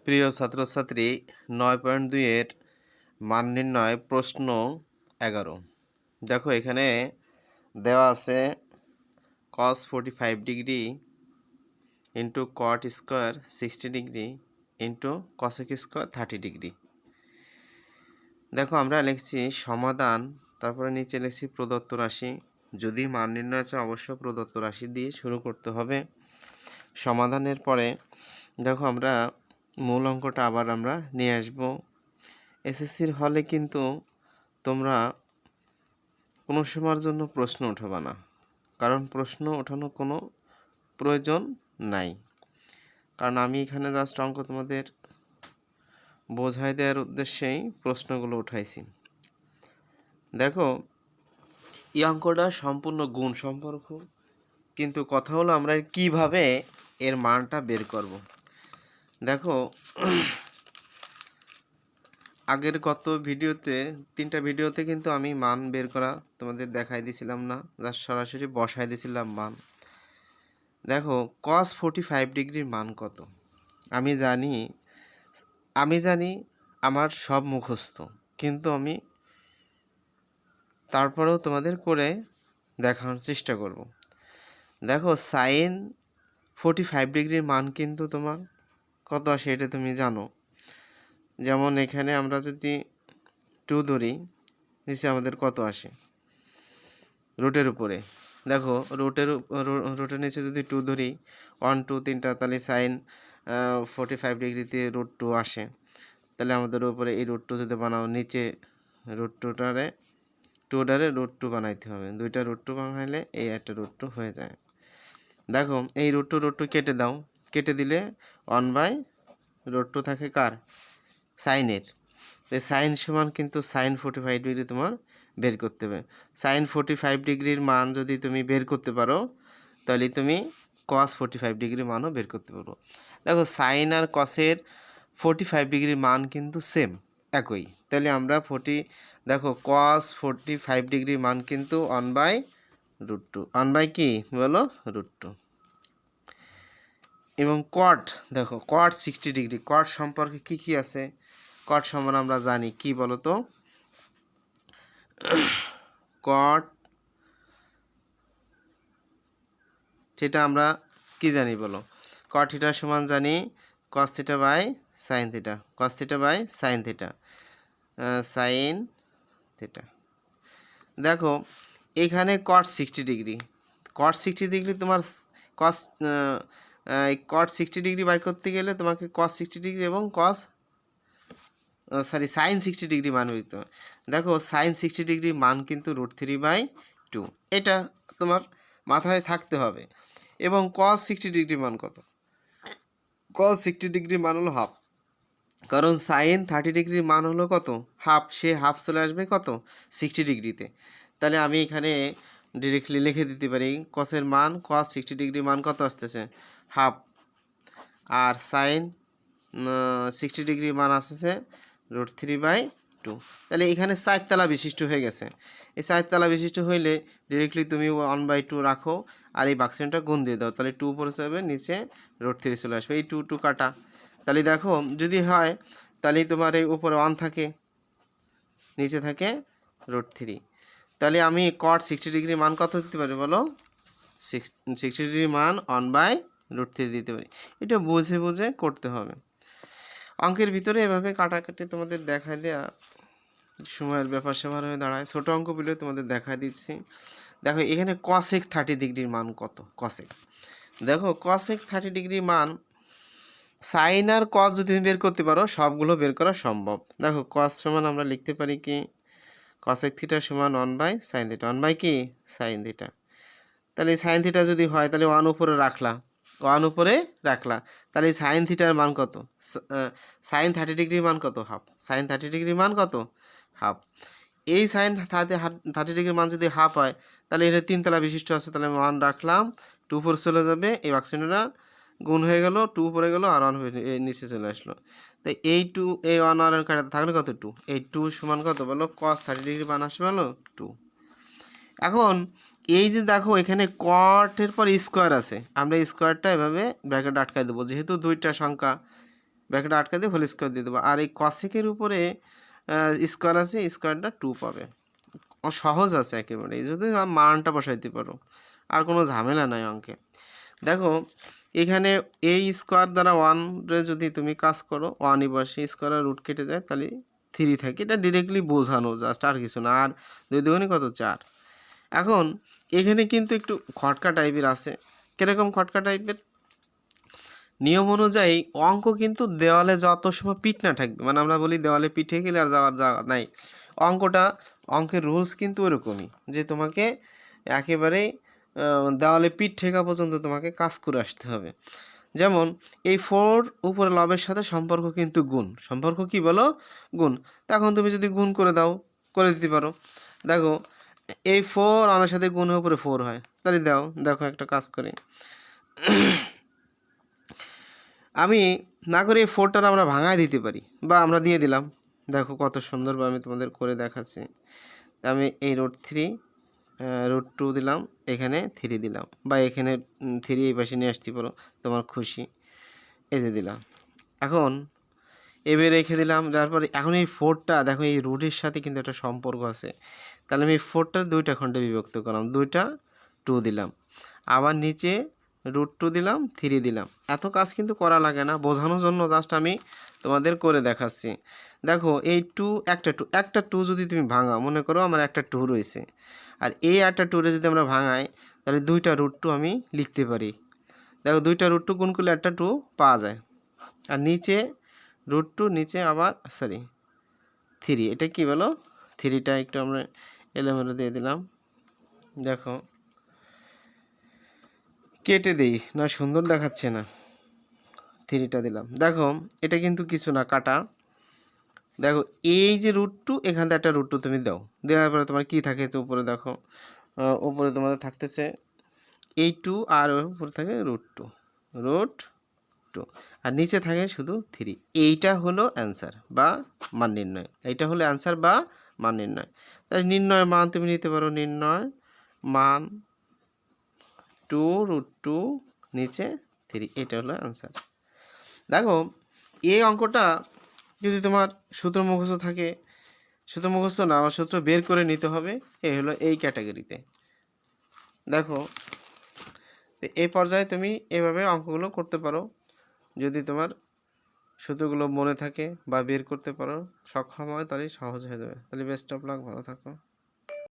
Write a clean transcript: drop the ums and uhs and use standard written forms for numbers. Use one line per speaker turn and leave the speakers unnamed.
প্রিয় ছাত্রছাত্রী ৯.২ এর মান নির্ণয় প্রশ্ন ১১। দেখো এখানে দেওয়া আছে cos 45 degree into cot square 60 degree into cosec square 30 degree. দেখো আমরা লিখছি সমাধান, তারপরে নিচে লিখছি প্রদত্ত রাশি। যদি মান নির্ণয় আছে অবশ্য প্রদত্ত রাশি দিয়ে শুরু করতে হবে। সমাধানের পরে দেখো আমরা মূল অঙ্কটা আবার আমরা নিয়ে আসব। এসএসসির হলে কিন্তু তোমরা কোনো সময়ের জন্য প্রশ্ন উঠাবা না, কারণ প্রশ্ন ওঠানোর কোনো প্রয়োজন নাই, কারণ আমি এখানে জাস্ট অঙ্ক তোমাদের বোঝাই দেওয়ার উদ্দেশ্যেই প্রশ্নগুলো উঠাইছি। দেখো এই অঙ্কটা সম্পূর্ণ গুণ সম্পর্ক, কিন্তু কথা হলো আমরা কিভাবে এর মানটা বের করব। দেখো আগের গত ভিডিওতে 3টা ভিডিওতে কিন্তু আমি মান বের করা তোমাদের দেখাই দিছিলাম না, জাস্ট সরাসরি বসাই দিছিলাম মান। দেখো cos 45 ডিগ্রির মান কত আমি জানি আমার সব মুখস্থ, কিন্তু আমি তারপরেও তোমাদের করে দেখানোর চেষ্টা করব। দেখো sin 45 ডিগ্রির মান কিন্তু তোমার কত আসে এটা তুমি জানো। যেমন এখানে আমরা যদি 2 ধরি, নিচে আমাদের কত আসে রুটের উপরে। দেখো রুটের নিচে যদি 2 ধরি 1 2 3টা, তাহলে সাইন 45 ডিগ্রিতে √2 আসে। তাহলে আমাদের উপরে এই √2 যদি বানাও, নিচে √2টারে √2 বানাইতে হবে। 2টা √2 বানাইলে এই একটা √2 হয়ে যায়। দেখো এই √2 কেটে দাও, কেটে দিলে 1/√2 থাকে কার? সাইনের। সাইন সমান কিন্তু সাইন 45 ডিগ্রি তোমার বের করতে হবে। সাইন 45 ডিগ্রির মান যদি তুমি বের করতে পারো, তাহলে তুমি cos 45 ডিগ্রির মানও বের করতে পারো। দেখো সাইন আর কসের 45 ডিগ্রির মান কিন্তু সেম, একই। তাহলে আমরা দেখো cos 45 ডিগ্রির মান কিন্তু 1/√2, 1 কি বলো √2। এবং cot, দেখো cot 60 ডিগ্রি, cot সম্পর্কে কি আছে? cot সম্বন্ধে আমরা জানি কি বলো তো? cot সেটা আমরা কি জানি বলো? cot থিটা সমান জানি cos theta by sin theta, cos theta by sin theta, sin theta. দেখো এখানে cot 60 ডিগ্রি, cot 60 ডিগ্রি তোমার cot 60 ডিগ্রি বাইর করতে গেলে তোমাকে cos 60 ডিগ্রি এবং sin 60 ডিগ্রি মান হইতে হবে। দেখো sin 60 ডিগ্রি মান কিন্তু √3/2, এটা তোমার মাথায় থাকতে হবে। এবং cos 60 ডিগ্রি মান কত? cos 60 ডিগ্রি মান হলো হাফ, কারণ sin 30 ডিগ্রির মান হলো কত? হাফ। সে হাফ চলে আসবে কত? 60 ডিগ্রিতে। তাহলে আমি এখানে ডিরেক্টলি লিখে দিতে পারি cos-এর মান, cos 60 ডিগ্রির মান কত আসতেছে? হাফ। আর sin 60 ডিগ্রির মান আসতেছে √3/2। তাহলে এখানে 4 তলা বিশিষ্ট হয়ে গেছে। এই 4 তলা বিশিষ্ট হইলে ডিরেক্টলি তুমি 1/2 রাখো আর এই বাক্সটা গুণ দিয়ে দাও, তাহলে 2 পড়ে যাবে, নিচে √3 চলে আসবে। এই 2 কাটা। তাহলে দেখো যদি হয় তাহলে তোমার এই উপরে 1 থাকে, নিচে থাকে √3। তাহলে আমি cot 60 ডিগ্রি মান কত দিতে পারি বলো? 60 ডিগ্রি মান 1/√3 দিতে পারি। এটা বুঝে বুঝে করতে হবে। অঙ্কের ভিতরে এভাবে কাটাকাটি তোমাদের দেখা দেওয়া সময়ের ব্যাপার স্যাপার হয়ে দাঁড়ায়। ছোটো অঙ্ক পেলেও তোমাদের দেখা দিচ্ছি। দেখো এখানে cosec 30 ডিগ্রির মান কত? cosec, দেখো cosec 30 ডিগ্রির মান সাইন আর cos যদি বের করতে পারো সবগুলো বের করা সম্ভব। দেখো cos সমান আমরা লিখতে পারি কি? cosec থিটা সমান 1/sin থিটা, 1 কি sin থিটা। তাহলে sin থিটা যদি হয় তাহলে 1 উপরে রাখলা, তাহলে sin থিটার মান কত? sin 30 ডিগ্রির মান কত? হাফ। sin 30 ডিগ্রির মান কত? হাফ। এই sin 30 ডিগ্রির মান যদি হাফ হয়, তাহলে এটা 3 তলা বিশিষ্ট আছে, তাহলে 1 রাখলাম, 2 উপরে চলে যাবে, এই বাক্সটা গুণ হয়ে গেল, 2 উপরে গেল আর 1 নিচে চলে আসলো। তাই এই 2 এই 1 আর কাটাতে থাকলে কত? 2। এই 2 সমান কত বলো? cos 30 ডিগ্রি মান আসবে বলো 2। এখন এই যে দেখো এখানে cot এর পর স্কোয়ার আছে, আমরা স্কোয়ারটা এভাবে ব্র্যাকেট আটকায় দেবো, যেহেতু দুইটা সংখ্যা ব্র্যাকেট আটকা দিয়ে হোল স্কোয়ার দিয়ে দেবো। আর এই কসেকের উপরে স্কোয়ার আছে, স্কোয়ারটা 2 পাবে। সহজ আছে একেবারে, এই যদি মানটা বসাইতে পারো, আর কোনো ঝামেলা নাই অঙ্কে। দেখো এখানে এই স্কোয়ার দ্বারা 1 রে যদি তুমি কাজ করো, 1ই বসে স্কোয়ারের রুট কেটে যায়, তাহলে 3 থাকে। এটা ডিরেক্টলি বোঝানো জাস্ট, আর কিছু না। আর 2 দুগুণে কত 4। এখন এখানে কিন্তু একটু খটকা টাইপের আছে। কীরকম খটকা টাইপের? নিয়ম অনুযায়ী অঙ্ক কিন্তু দেওয়ালে যত সময় পিঠ না থাকবে, মানে আমরা বলি দেওয়ালে পিঠে গেলে আর যাওয়ার জায়গা নাই, অঙ্কের রুলস কিন্তু ওরকমই, যে তোমাকে একেবারেই দেওয়ালে পিঠ ঠেকা পর্যন্ত তোমাকে কাজ করে আসতে হবে। যেমন এই 4 উপরে লবের সাথে সম্পর্ক কিন্তু গুণ, সম্পর্ক কি বলো? গুণ। তখন তুমি যদি গুণ করে দাও, করে দিতে পারো। দেখো এই 4 আমার সাথে গুণের উপরে 4 হয়, তাহলে দাও। দেখো একটা কাজ করে, আমি না করে এই 4টা আমরা ভাঙায় দিতে পারি, বা আমরা দিয়ে দিলাম। দেখো কত সুন্দরভাবে আমি তোমাদের করে দেখাচ্ছি। আমি এই √3 √2 দিলাম, এখানে 3 দিলাম, বা এখানে 3 এই পাশে নিয়ে আসতে পারো, তোমার খুশি। এই যে দিলাম। এখন এবার রেখে দিলাম, তারপরে এখন এই 4টা দেখো এই রুটের সাথে কিন্তু একটা সম্পর্ক আছে, তাহলে আমি এই 4টার 2টা খণ্ডে বিভক্ত করলাম, 2টা 2 দিলাম, আবার নিচে √2 দিলাম, 3 দিলাম। এত কাজ কিন্তু করা লাগে না, বোঝানোর জন্য জাস্ট আমি তোমাদের করে দেখাচ্ছি। দেখো এই 2 একটা 2 যদি তুমি ভাঙাও, মনে করো আমার একটা 2 রয়েছে, আর এই একটা 2 যদি আমরা ভাঙাই, তাহলে 2টা √2 আমি লিখতে পারি। দেখো 2টা √2 গুণ করলে একটা 2 পাওয়া যায়। আর নিচে √2, নিচে আবার 3, এটা কি বলো? 3টা একটু আমরা এলোমেলো দিয়ে দিলাম। দেখো কেটে দেই না, সুন্দর দেখাচ্ছে না, 3টা দিলাম। দেখো এটা কিন্তু কিছু না, কাটা। দেখো এই যে √2, এখান থেকে একটা √2 তুমি দাও, দেওয়ার পরে তোমার কি থাকেছে উপরে? দেখো উপরে তোমাদের থাকতেছে এই 2, আর উপরে থাকে √2, আর নিচে থাকে শুধু 3। এইটা হলো অ্যান্সার বা মান নির্ণয়, এইটা হলো অ্যান্সার বা মান নির্ণয়। তাই নির্ণয় মান তুমি নিতে পারো, নির্ণয় মান 2√2 নিচে 3, এটা হলো অ্যান্সার। দেখো এই অঙ্কটা যদি তোমার সূত্র মুখস্থ থাকে, সূত্র মুখস্থ না, আমার সূত্র বের করে নিতে হবে, এই হলো এই ক্যাটাগরিতে। দেখো এই পর্যায়ে তুমি এভাবে অঙ্কগুলো করতে পারো, যদি তোমার সূত্রগুলো মনে থাকে বা বের করতে পারো, সক্ষম হয়, তাহলে সহজ হয়ে যাবে। তাহলে বেস্ট অফ লাক, ভালো থাকো।